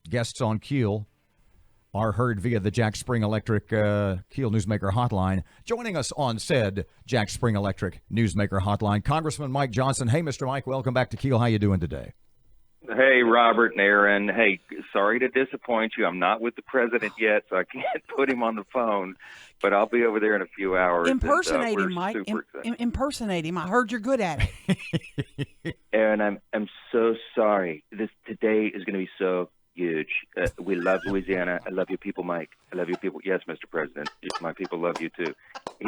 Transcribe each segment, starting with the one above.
guests on Keel are heard via the Jack Spring Electric Keel Newsmaker Hotline. Joining us on said Jack Spring Electric Newsmaker Hotline, Congressman Mike Johnson. Hey, Mr. Mike, welcome back to Keel. How you doing today? Hey, Robert and Aaron. Hey, sorry to disappoint you. I'm not with the president yet, so I can't put him on the phone, but I'll be over there in a few hours. Impersonate him, Mike. Impersonate him. I heard you're good at it. Aaron, I'm so sorry. Today is going to be so huge. We love Louisiana. I love your people, Mike. I love your people. Yes, Mr. President. My people love you, too.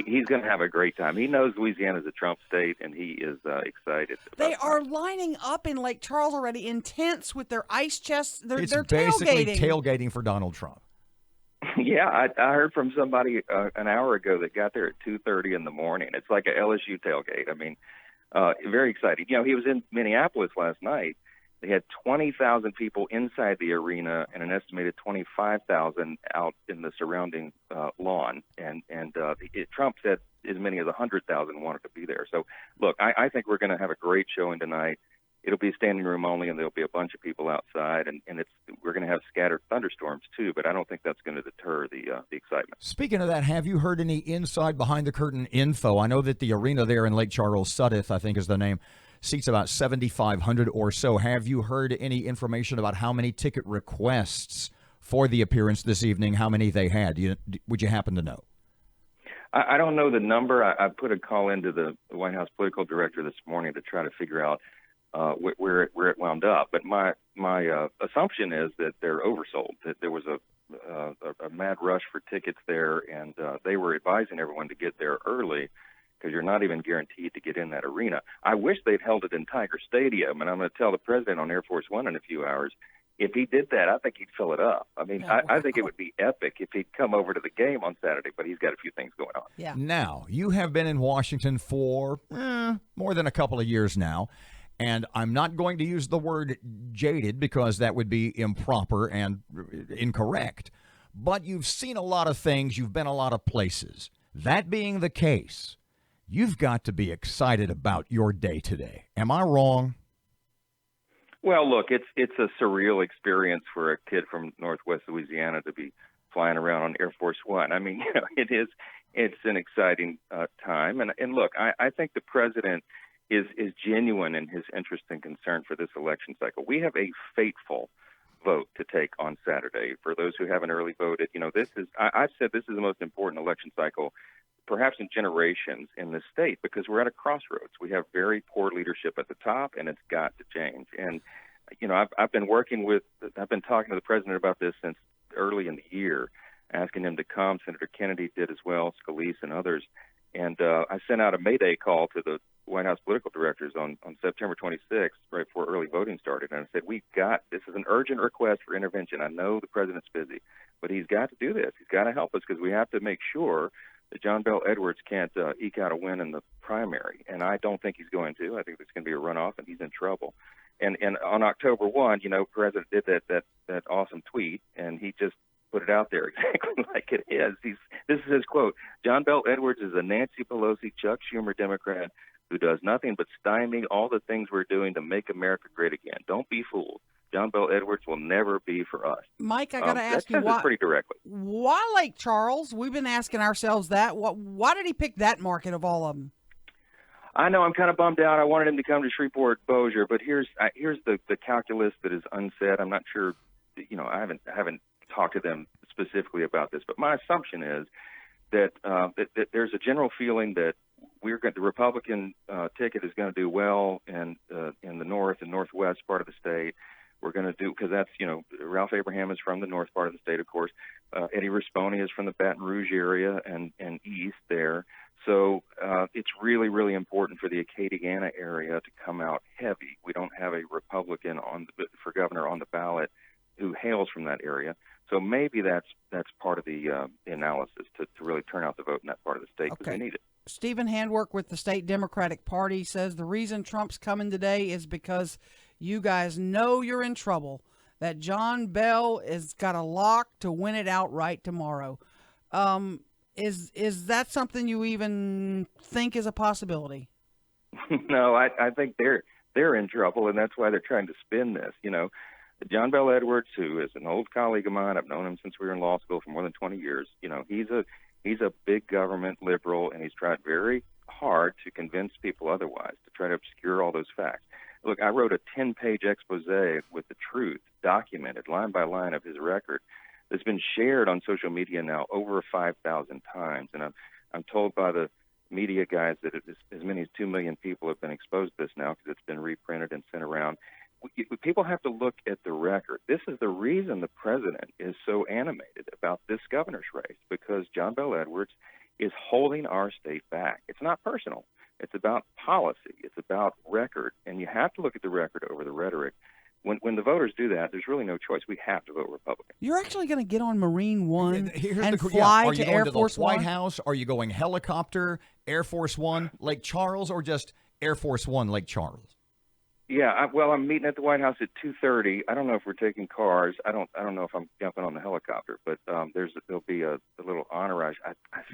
He's going to have a great time. He knows Louisiana's a Trump state, and he is excited. They are lining up in Lake Charles already in tents with their ice chests. They're basically tailgating. Tailgating for Donald Trump. Yeah, I heard from somebody an hour ago that got there at 2:30 in the morning. It's like a LSU tailgate. I mean, very exciting. You know, he was in Minneapolis last night. They had 20,000 people inside the arena and an estimated 25,000 out in the surrounding lawn. And Trump said as many as 100,000 wanted to be there. So, look, I think we're going to have a great showing tonight. It'll be standing room only, and there'll be a bunch of people outside. And we're going to have scattered thunderstorms, too, but I don't think that's going to deter the excitement. Speaking of that, have you heard any inside behind-the-curtain info? I know that the arena there in Lake Charles, Sudeth, I think is the name, seats about 7,500 or so. Have you heard any information about how many ticket requests for the appearance this evening, how many they had? Would you happen to know? I don't know the number. I put a call into the White House political director this morning to try to figure out where it wound up. But my assumption is that they're oversold, that there was a mad rush for tickets there, and they were advising everyone to get there early, because you're not even guaranteed to get in that arena. I wish they'd held it in Tiger Stadium, and I'm going to tell the president on Air Force One in a few hours, if he did that, I think he'd fill it up. I mean, I think it would be epic if he'd come over to the game on Saturday, but he's got a few things going on. Yeah. Now, you have been in Washington for more than a couple of years now, and I'm not going to use the word jaded because that would be improper and incorrect, but you've seen a lot of things, you've been a lot of places. That being the case, you've got to be excited about your day today. Am I wrong? Well, look, it's a surreal experience for a kid from Northwest Louisiana to be flying around on Air Force One. I mean, you know, it's an exciting time. And look, I think the president is genuine in his interest and concern for this election cycle. We have a fateful vote to take on Saturday. For those who haven't early voted, you know, I've said this is the most important election cycle perhaps in generations in this state, because we're at a crossroads. We have very poor leadership at the top, and it's got to change. And, you know, I've been talking to the president about this since early in the year, asking him to come. Senator Kennedy did as well, Scalise and others. And I sent out a Mayday call to the White House political directors on September 26th, right before early voting started. And I said, this is an urgent request for intervention. I know the president's busy, but he's got to do this. He's got to help us, because we have to make sure that John Bel Edwards can't eke out a win in the primary. And I don't think he's going to. I think there's going to be a runoff, and he's in trouble. And on October 1, you know, the president did that awesome tweet, and he just put it out there exactly like it is. This is his quote: John Bel Edwards is a Nancy Pelosi, Chuck Schumer Democrat who does nothing but stymie all the things we're doing to make America great again. Don't be fooled. John Bel Edwards will never be for us. Mike, I got to ask you, why, pretty directly. Why Lake Charles? We've been asking ourselves that. Why did he pick that market of all of them? I know, I'm kind of bummed out. I wanted him to come to Shreveport Bossier, but here's the calculus that is unsaid. I'm not sure, you know, I haven't talked to them specifically about this, but my assumption is that there's a general feeling that the Republican ticket is going to do well in the north and northwest part of the state. We're going to do, because that's, you know, Ralph Abraham is from the north part of the state, of course. Eddie Risponi is from the Baton Rouge area and east there. So it's really, really important for the Acadiana area to come out heavy. We don't have a Republican for governor on the ballot who hails from that area. So maybe that's part of the analysis to really turn out the vote in that part of the state, because they need it. Stephen Handwerk with the State Democratic Party says the reason Trump's coming today is because you guys know you're in trouble, that John Bel has got a lock to win it outright tomorrow. Is that something you even think is a possibility? No, I think they're in trouble, and that's why they're trying to spin this. You know, John Bell Edwards, who is an old colleague of mine, I've known him since we were in law school for more than 20 years. He's a big government liberal, and he's tried very hard to convince people otherwise, to try to obscure all those facts. Look, I wrote a 10-page expose with the truth, documented line by line of his record, that's been shared on social media now over 5,000 times. And I'm told by the media guys that as many as 2 million people have been exposed to this now because it's been reprinted and sent around. People have to look at the record. This is the reason the president is so animated about this governor's race, because John Bell Edwards is holding our state back. It's not personal. It's about policy. It's about record. And you have to look at the record over the rhetoric. When the voters do that, there's really no choice. We have to vote Republican. You're actually going to get on Marine One Here's and the, fly Are you to going Air to Force the White One? House? Are you going helicopter, Air Force One, Lake Charles, or just Air Force One, Lake Charles? Yeah, I'm meeting at the White House at 2:30. I don't know if we're taking cars. I don't know if I'm jumping on the helicopter, but there'll be a little entourage. I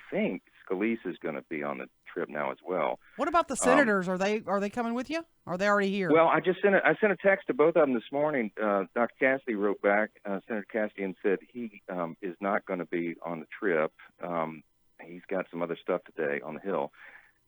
think Scalise is going to be on the trip now as well. What about the senators? Are they coming with you? Or are they already here? Well, I sent a text to both of them this morning. Dr. Cassidy wrote back, Senator Cassidy, and said he is not going to be on the trip. He's got some other stuff today on the Hill.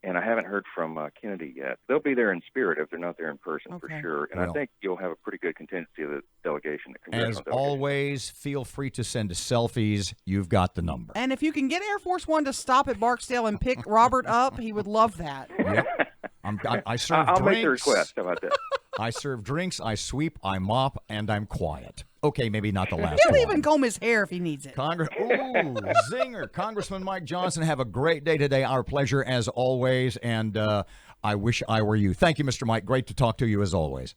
And I haven't heard from Kennedy yet. They'll be there in spirit if they're not there in person, for sure. And Well, I think you'll have a pretty good contingency of the delegation. The congressional As delegation. always, feel free to send selfies. You've got the number. And if you can get Air Force One to stop at Barksdale and pick Robert up, he would love that. Yep. I serve I'll drinks. make the request. How about that? I serve drinks, I sweep, I mop, and I'm quiet. Okay, maybe not the last He'll one. even comb his hair if he needs it. Zinger. Congressman Mike Johnson, have a great day today. Our pleasure as always, and I wish I were you. Thank you, Mr. Mike. Great to talk to you as always.